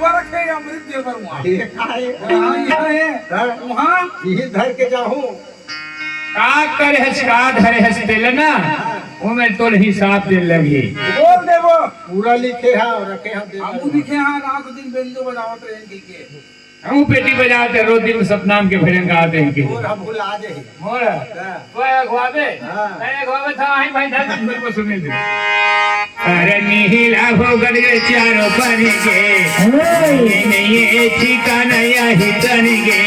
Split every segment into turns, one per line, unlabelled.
देवर रखेगा अमृत देवर वहाँ
ये खाए
यहाँ है वहाँ
ये धर के जाऊं
का करे हस का धरे हस तेलना वो में तोल हिसाब दे लगी
बोल देवो
पूरा लिखे हैं और रखे हैं
हमू दिखे हाँ रात दिन बेंजो बजावत रहे के
हम पेटी बजाते रोज दिन सतनाम के भजन गाते हैं के
और हम भुला दे
मोर तो गवावे मैं गवावे था ही भाई धर मेरे को सुने दे अरे नीला हो गए चारों पानी के नहीं ये ठिकाना यही तन के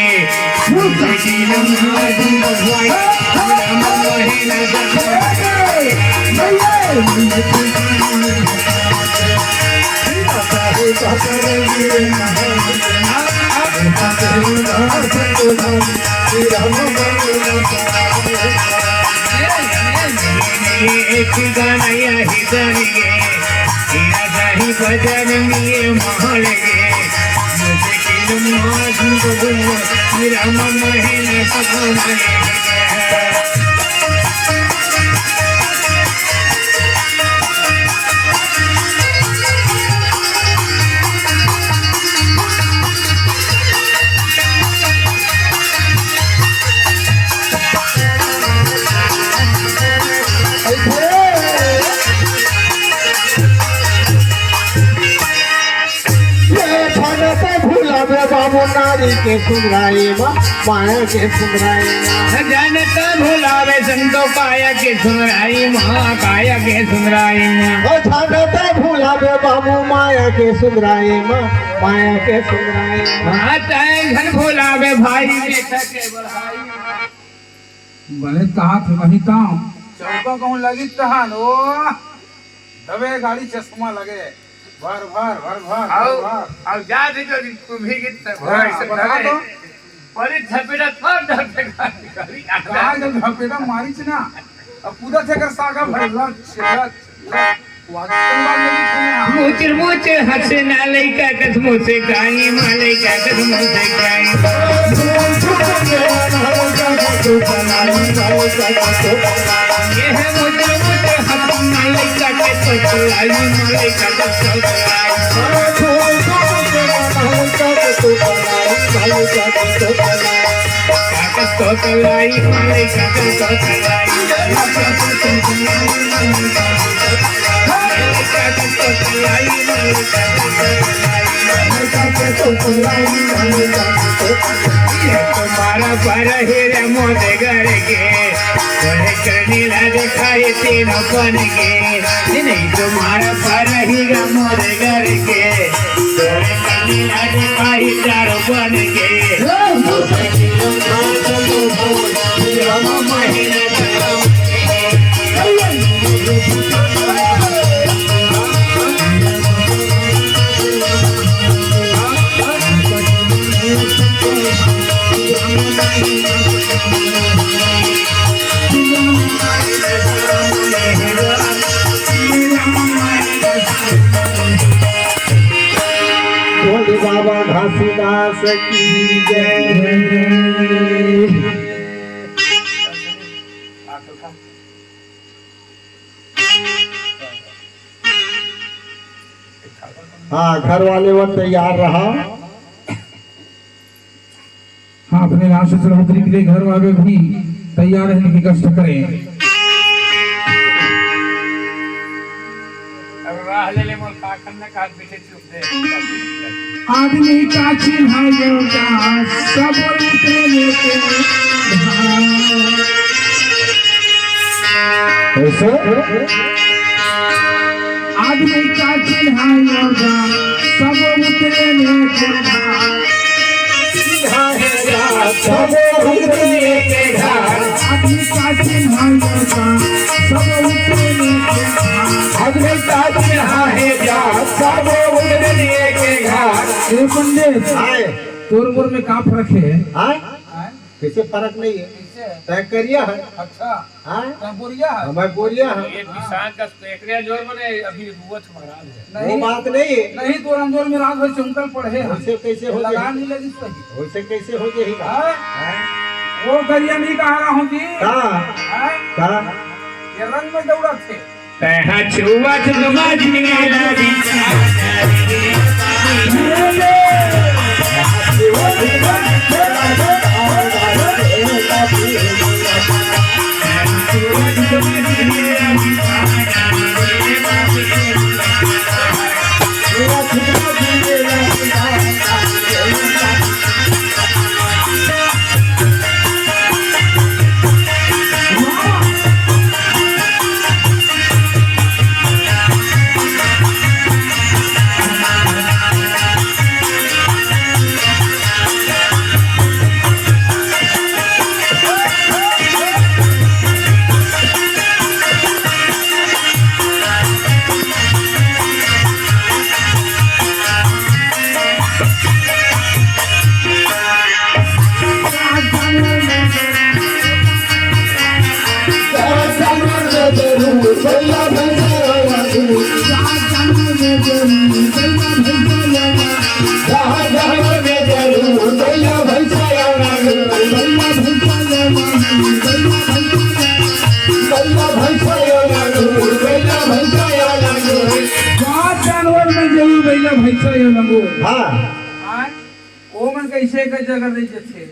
एक गाना यही जानेंगे ही भजन में महल गे मुझे किलम माधुन को मेरा मन है सपना
बाबू नारी के सुमराए माया के सुमराए
जनता भुलावे संतो काया के सुमराई माँ काया के सुमराई माँ
जनता भुलावे बाबू माया के सुमराए माया के सुमराए
माँ घन भुलावे भाई बेटा के बढ़ाई
भले कहा थे वही काम चौका कहूँ लगी तहान ओ दबे गाड़ी चश्मा लगे भर भर भर भर
अब जा दे जो तुम ही गीत भाई से
बता दो
बड़ी झपेटा थोड़ दर्द गाड़ी
कहा जब झपेटा मारी छ ना अब पूरा चक्कर सागा भरला छेड़ा
मुचर मुचर हंसे ना लइका कसमो से गाई मालइका कसमो से गाई ये है मुचर मुचर हंसे ना लइका के तो लाई मालइका कसमो से काकस तो लाई मालइका कसमो से तुम्हारा पर हेरे मोदे घर के नीला दिखाई तीनों बन के नहीं तुम्हारा पर हीरा मोदे घर के नीला दिखाई चारों बन के
बाबा घासीदास की जय। हाँ घर वाले वो तैयार रहा।
हाँ अपने राष्ट्र सहोदरी के लिए घर वाले भी तैयार रहने की कष्ट करें। आदमी का चिन्ह सब आदमी का चिन्ह सब उतरे आदमी का चिन्ह सब उतरे पंडित तोर मोर में का फर्क है?
कैसे फर्क नहीं है? तय करिया है।
अच्छा बोरिया है।
हमारे बोरिया है।
ये किसान का एकरे जोर में अभी बुवत महाराज है।
वो बात नहीं है।
नहीं तो अंदर में रात भर चुमकल पड़े हैं।
वैसे कैसे हो
लगा नहीं लगी सही।
वैसे कैसे हो जाएगा?
वो करिया नहीं कहा रहा हूँ जी।
का
ये रंग में दौड़ा थे।
तैहा छुआ छुआ जिंदगी
गरु बैला भैंसा ये लगो
हाँ
आय ओ मन कैसे का जगह दे जथे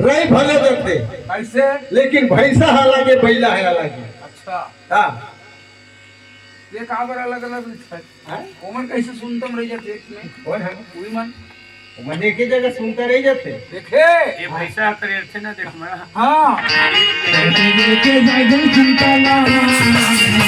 रही भले करते
कैसे
लेकिन भैंसा हालांकि बैला है हालांकि
अच्छा
हाँ
ये का बर अलग अलग है ओ मन कैसे सुनतम रह जथे में
और है
कोई मन
मन एक ही जगह सुनते रह जाते
देखे
ये भैसा करे थे ना देख मैं
हाँ देखे जाए सुनता ला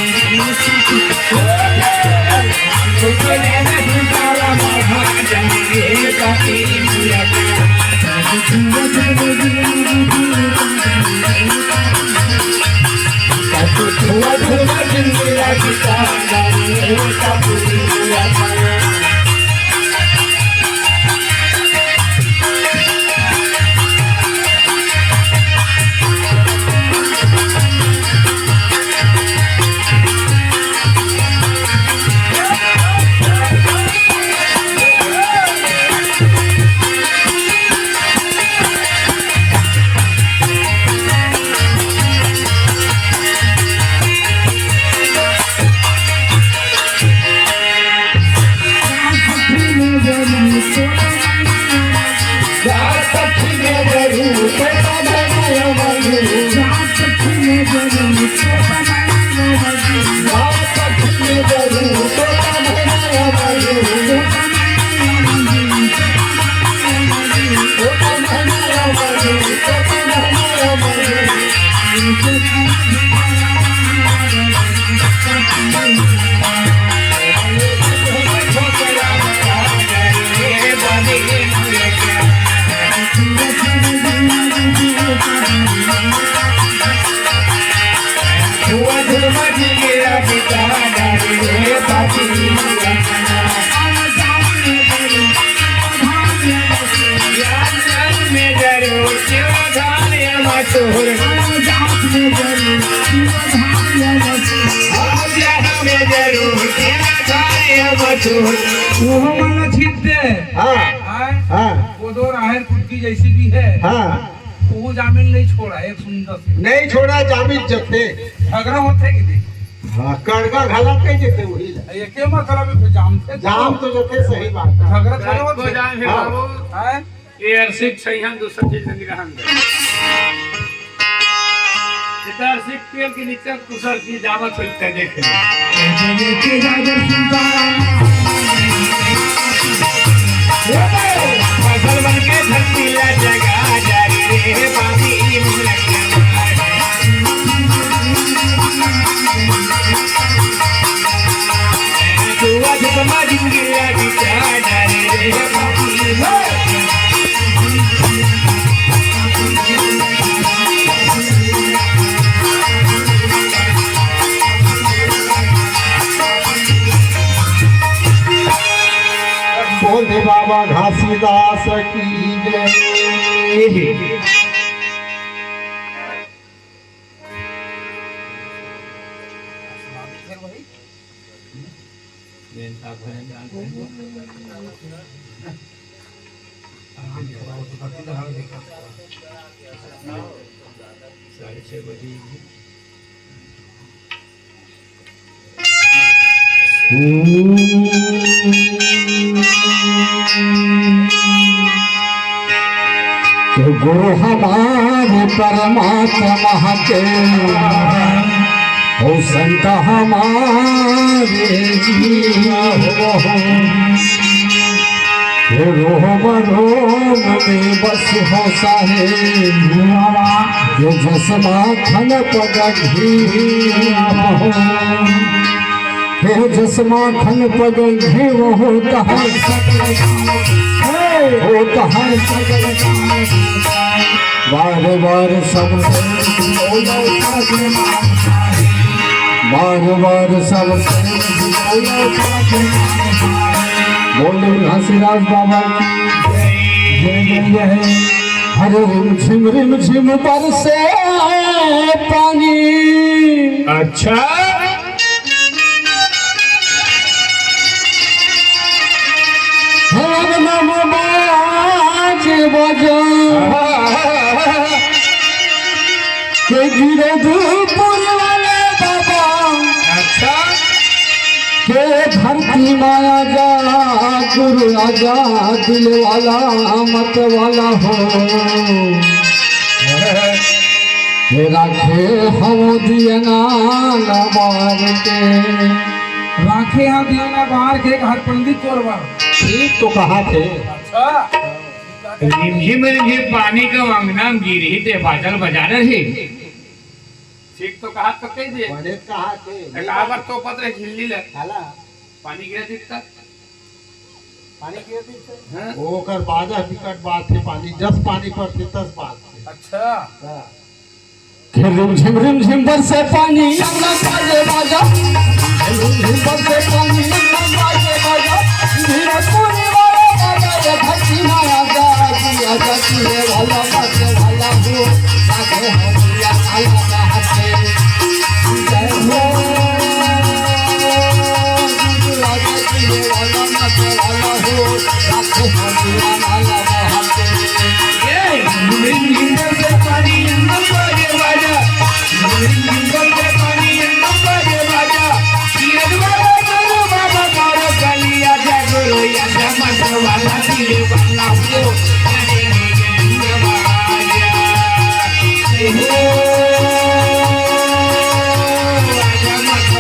वो मन छिद्दे
हाँ हाँ
वो दो राहर कुत्ती जैसी भी है
हाँ
वो जामीन नहीं छोड़ा एक सुंदर से
नहीं छोड़ा जामिन जते
झगड़ा होते कि नहीं
हाँ कड़का घाला के जते वही ला।
ये के मतलब है जाम थे
जाम तो जते सही बात है
झगड़ा थोड़े
को
होते
जान है
हाँ।
बाबू
हैं
ये अर्सिक सही हम दूसरी चीज नहीं रहन दे इधर सिक तेल के नीचे कुसर की दावत होते देख
के जागर सुनता
फसल बन के धरती ला जगा जारी रे बाबी मुलक दुआ जमा जिंदगी ला बिचा जारी रे बाबी
बोले बाबा घासीदास की जय तो गुरु हमारे परमात्मा के हो संत हमारे जिया हो रोम रोम में बस हो साहे जो जसमा खन पग हो जसमा खन पग वो होता है होता है बार बार सब बार बार सब बोले घासीदास बाबा की जय है। हरे रिम झिम पर से पानी
अच्छा
हर नम बाज बजा के गिरे दूपुर वाले बाबा
अच्छा
के धरती माया जा गुरु आजा दिल वाला मत वाला हो राखे हम दिए ना बार के
राखे हम दिया ना बाहर के हर पंडित चोर बार
ठीक तो कहा थे
अच्छा
रिमझिम रिमझिम पानी का वंगना गिर ही थे बादल बजा रहे ठीक तो कहा तो कह दे
बड़े कहा थे
काबर तो पत्र झिल्ली ले
खाला
पानी गिरा दिखता
पानी किए थे
हाँ?
वो कर बाजा विकट बात है पानी 10 पानी पड़ते 10 बात है
अच्छा
रिम झिम बरसे पानी अंगना बाजे बाजा रिम झिम बरसे पानी अंगना बाजे बाजा धीरे पूरी वाला बाजा ये धरती माया जा दिया जाती है वाला बाजे वाला हो आगे हो दिया आला चाहते जय हो दिया जाती है वाला बाजे वाला हो आगे हो दिया आला चाहते
ये रिमझिम से पानी अंदर बाजे बाजा रिमझिम से पानी अंदर बाजे बाजा ये वाला गुरु बाबा मारो गलिया जा गुरु या मत वाला दिल वाला हो अरे गंग बाजा हो आजा मत वाला दिल वाला हो ताके हमें न लगाएंगे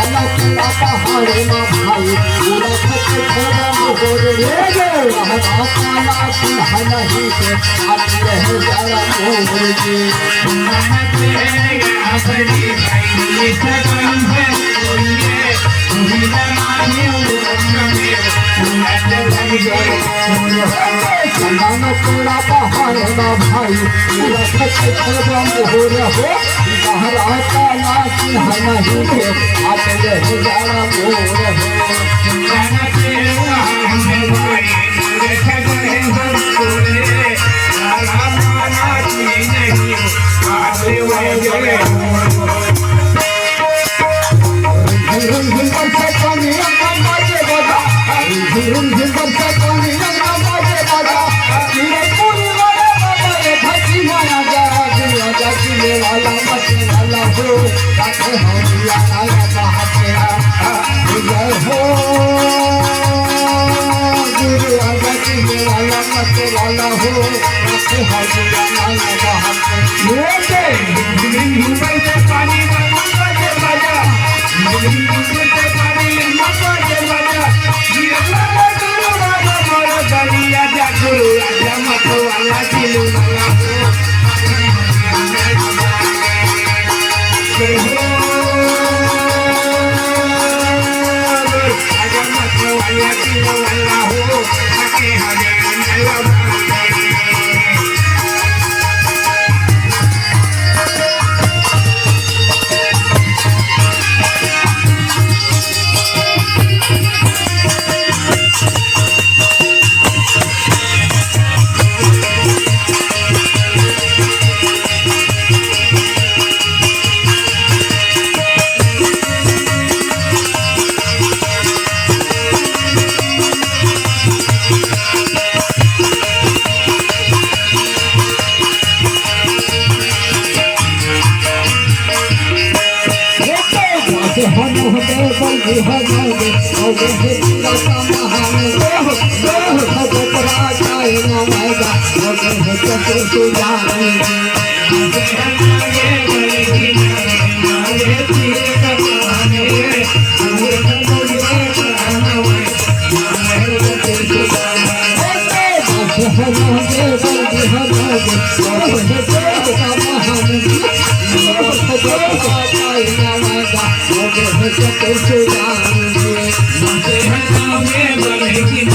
हरे ना भाई पूरा खत खरा मोर ले गए हरा काला सुनहला ही के आते रहे जरा मोर जी संदान पूरा पहाड़ ना भाई पूरा खत खरा मोर हो हरा काला सुनहला ही के आते रहे जरा मोर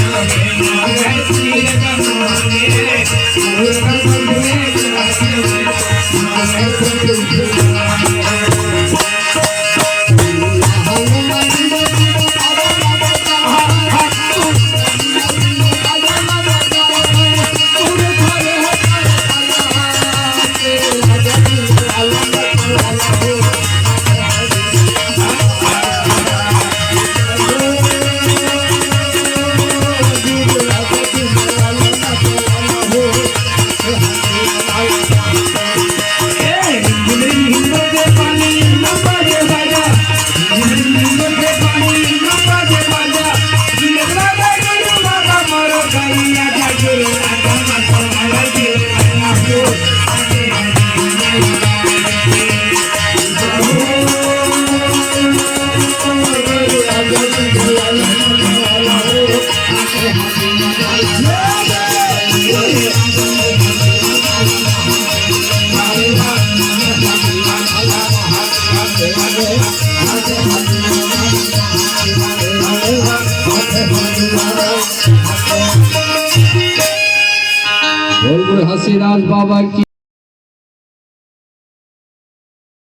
Thank you.
बोल हसीराज बाबा की